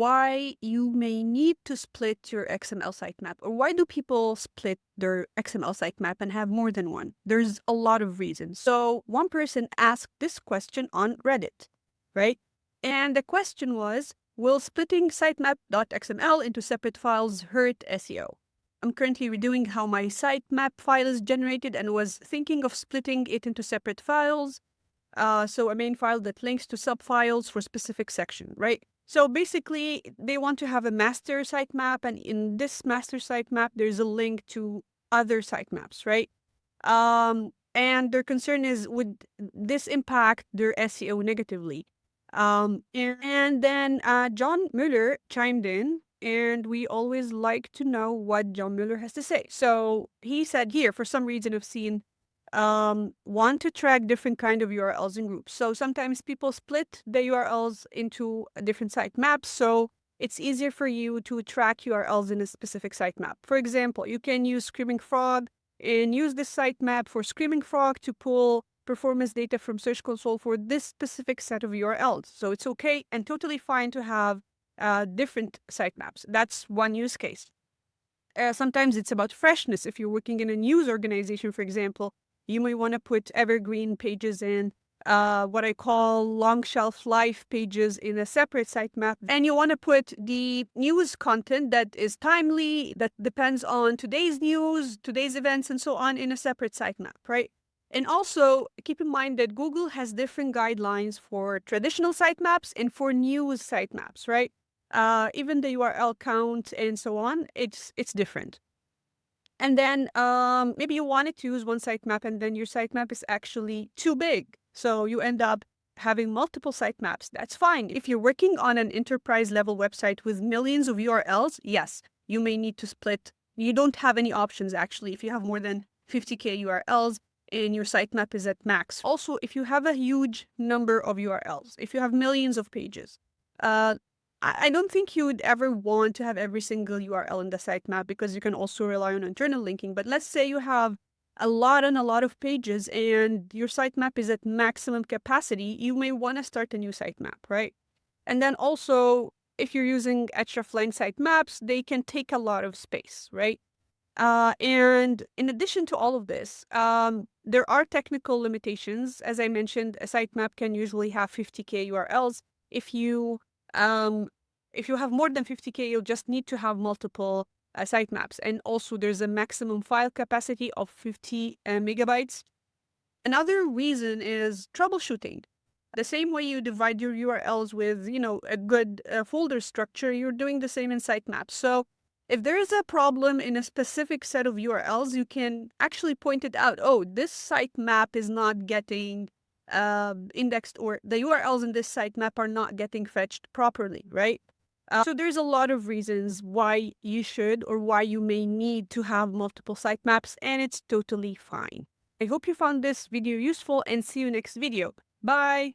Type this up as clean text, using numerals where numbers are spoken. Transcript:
why you may need to split your XML sitemap, or why do people split their XML sitemap and have more than one? There's a lot of reasons. So one person asked this question on Reddit, right? And the question was, will splitting sitemap.xml into separate files hurt SEO? I'm currently redoing how my sitemap file is generated and was thinking of splitting it into separate files. So a main file that links to subfiles for specific section, right? So basically, they want to have a master sitemap, and in this master sitemap, there's a link to other sitemaps, right? And their concern is, would this impact their SEO negatively? And then John Mueller chimed in, and we always like to know what John Mueller has to say. So he said here, for some reason, I've seen want to track different kind of URLs in groups. So sometimes people split the URLs into different sitemaps. So it's easier for you to track URLs in a specific sitemap. For example, you can use Screaming Frog and use this sitemap for Screaming Frog to pull performance data from Search Console for this specific set of URLs. So it's okay and totally fine to have different sitemaps. That's one use case. Sometimes it's about freshness. If you're working in a news organization, for example, you may want to put evergreen pages in, what I call long shelf life pages in a separate sitemap. And you want to put the news content that is timely, that depends on today's news, today's events, and so on in a separate sitemap, right? And also keep in mind that Google has different guidelines for traditional sitemaps and for news sitemaps, right? Even the URL count and so on, it's different. And then maybe you wanted to use one sitemap and then your sitemap is actually too big. So you end up having multiple sitemaps. That's fine. If you're working on an enterprise level website with millions of URLs, yes, you may need to split. You don't have any options actually if you have more than 50K URLs and your sitemap is at max. Also, if you have a huge number of URLs, if you have millions of pages, I don't think you would ever want to have every single URL in the sitemap because you can also rely on internal linking. But let's say you have a lot of pages and your sitemap is at maximum capacity, you may want to start a new sitemap, right? And then also, if you're using hreflang sitemaps, they can take a lot of space, right? And in addition to all of this, there are technical limitations. As I mentioned, a sitemap can usually have 50K URLs. Um, if you have more than 50K, you'll just need to have multiple sitemaps. And also there's a maximum file capacity of 50 megabytes. Another reason is troubleshooting. The same way you divide your URLs with, a good folder structure, you're doing the same in sitemaps. So if there is a problem in a specific set of URLs, you can actually point it out. Oh, this sitemap is not getting indexed, or the URLs in this sitemap are not getting fetched properly, right? So there's a lot of reasons why you should or why you may need to have multiple sitemaps, and it's totally fine. I hope you found this video useful and see you next video. Bye!